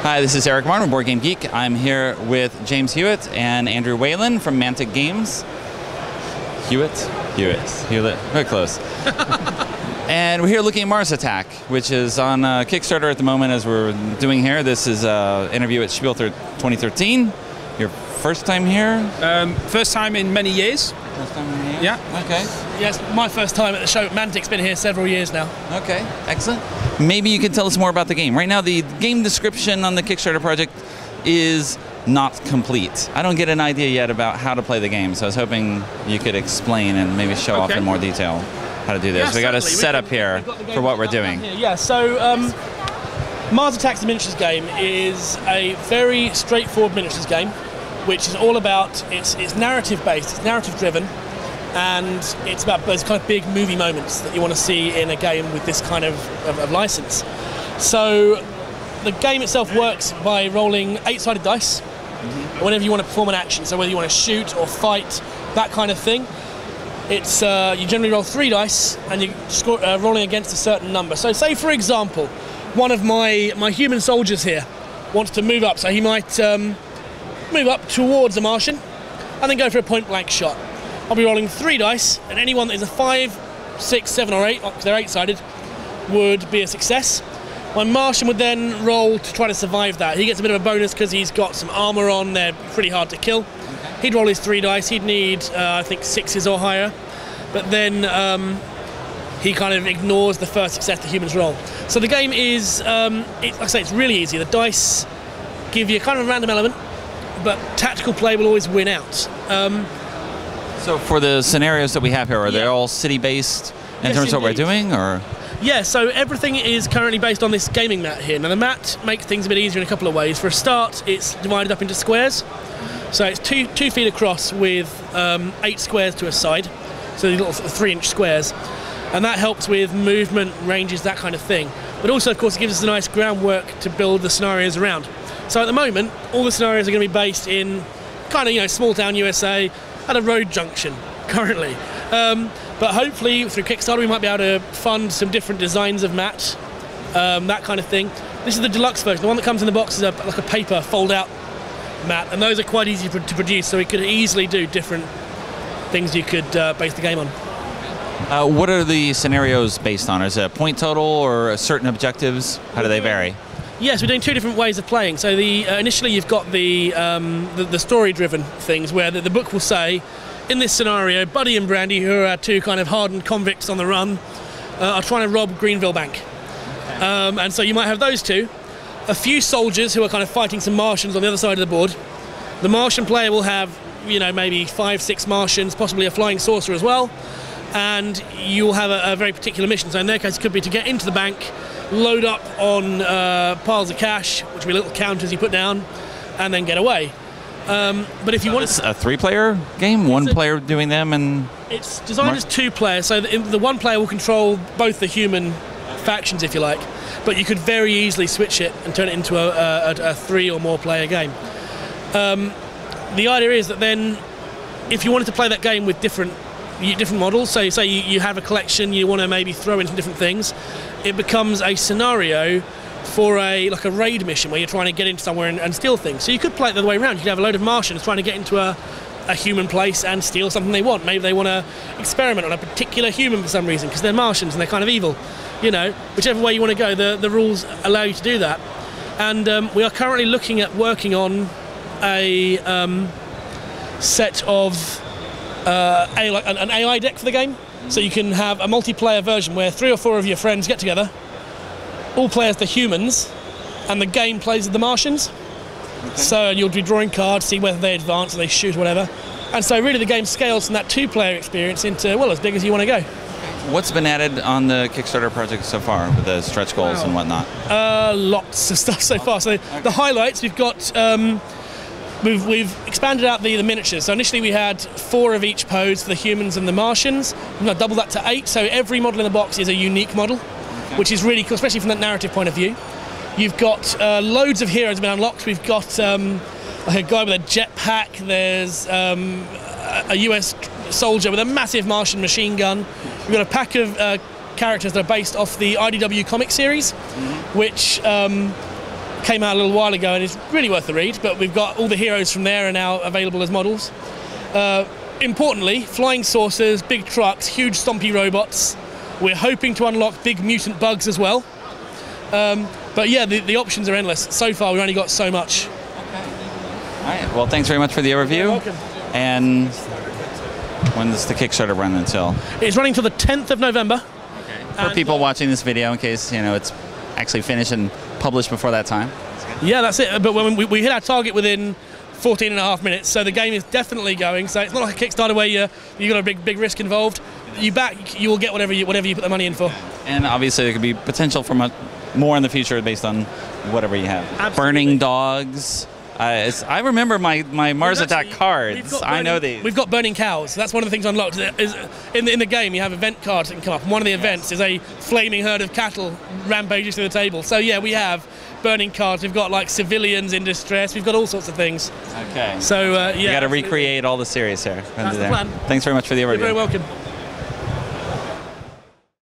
Hi, this is Eric Martin from Board Game Geek. I'm here with James Hewitt and Andrew Whalen from Mantic Games. Hewitt? Very close. And we're here looking at Mars Attack, which is on Kickstarter at the moment as we're doing here. This is an interview at Spiel 2013. Your first time here? First time in many years. First time in here? Yeah. Okay. Yes, my first time at the show. Mantic's been here several years now. Okay, excellent. Maybe you can tell us more about the game. Right now, the game description on the Kickstarter project is not complete. I don't get an idea yet about how to play the game, so I was hoping you could explain and maybe show off in more detail how to do this. Yeah, we got a setup here for what we're doing. Yeah, so Mars Attacks, the miniatures game, is a very straightforward miniatures game, which is all about, it's narrative based, it's narrative driven, and it's about those kind of big movie moments that you want to see in a game with this kind of license. So the game itself works by rolling 8-sided dice whenever you want to perform an action. So whether you want to shoot or fight, that kind of thing. It's you generally roll 3 dice and you're rolling against a certain number. So say, for example, one of my human soldiers here wants to move up, so he might move up towards a Martian and then go for a point-blank shot. I'll be rolling 3 dice, and anyone that is a 5, 6, 7 or 8, because they're 8-sided, would be a success. My Martian would then roll to try to survive that. He gets a bit of a bonus because he's got some armor on, they're pretty hard to kill. He'd roll his 3 dice, he'd need, I think, 6s or higher, but then he kind of ignores the first success the humans roll. So the game is, like I say, it's really easy. The dice give you kind of a random element, but tactical play will always win out. So for the scenarios that we have here, are they all city-based in terms of what we're doing, or? Yeah, so everything is currently based on this gaming mat here. Now the mat makes things a bit easier in a couple of ways. For a start, it's divided up into squares. So it's 2 feet across with 8 squares to a side. So these little 3-inch squares. And that helps with movement, ranges, that kind of thing. But also, of course, it gives us a nice groundwork to build the scenarios around. So at the moment, all the scenarios are going to be based in kind of, small town USA at a road junction currently. But hopefully through Kickstarter we might be able to fund some different designs of mat, that kind of thing. This is the deluxe version. The one that comes in the box is like a paper fold-out mat, and those are quite easy to produce, so we could easily do different things you could base the game on. What are the scenarios based on? Is it a point total or certain objectives? How do they vary? Yes, we're doing 2 different ways of playing. So initially you've got the story-driven things where the book will say, in this scenario, Buddy and Brandy, who are 2 kind of hardened convicts on the run, are trying to rob Greenville Bank. And so you might have those 2. A few soldiers who are kind of fighting some Martians on the other side of the board. The Martian player will have, maybe 5, 6 Martians, possibly a flying saucer as well. And you'll have a very particular mission. So in their case, it could be to get into the bank, load up on piles of cash, which will be little counters you put down, and then get away. But if you want, it's a 3-player game, one player doing them, and it's designed as 2 players. So the one player will control both the human factions, if you like, but you could very easily switch it and turn it into a 3 or more player game. The idea is that then, if you wanted to play that game with different models, so say you have a collection, you want to maybe throw in some different things, it becomes a scenario for like a raid mission where you're trying to get into somewhere and steal things. So you could play it the other way around. You could have a load of Martians trying to get into a human place and steal something they want. Maybe they want to experiment on a particular human for some reason because they're Martians and they're kind of evil. Whichever way you want to go, the rules allow you to do that. And we are currently looking at working on a set of an AI deck for the game. So you can have a multiplayer version where 3 or 4 of your friends get together, all play as the humans, and the game plays as the Martians. Okay. So you'll be drawing cards, see whether they advance or they shoot or whatever. And so really the game scales from that 2-player experience into, well, as big as you want to go. What's been added on the Kickstarter project so far with the stretch goals and whatnot? Lots of stuff so far. So the highlights, we've got... We've expanded out the miniatures. So initially we had 4 of each pose for the humans and the Martians. We've now doubled that to 8, so every model in the box is a unique model, which is really cool, especially from that narrative point of view. You've got loads of heroes have been unlocked. We've got like a guy with a jetpack. There's a US soldier with a massive Martian machine gun. We've got a pack of characters that are based off the IDW comic series, which came out a little while ago and is really worth the read, but we've got all the heroes from there are now available as models. Importantly, flying saucers, big trucks, huge stompy robots. We're hoping to unlock big mutant bugs as well. But yeah, the options are endless. So far, we've only got so much. Okay. All right. Well, thanks very much for the overview. You're welcome. And when does the Kickstarter run until? It's running till the 10th of November. Okay. For people watching this video, in case it's actually finished and published before that time. Yeah, that's it. But when we hit our target within 14 and a half minutes, so the game is definitely going. So it's not like a Kickstarter where you got a big risk involved. You back, you will get whatever you put the money in for. And obviously there could be potential for more in the future based on whatever you have. Absolutely. Burning dogs. I remember my Mars Attack cards. I know these. We've got burning cows. That's one of the things unlocked. In the game, you have event cards that can come up. And one of the events is a flaming herd of cattle rampages through the table. So yeah, we have burning cards. We've got like civilians in distress. We've got all sorts of things. Okay. So yeah. You got to recreate all the series here. That's the plan. Thanks very much for the overview. You're very welcome.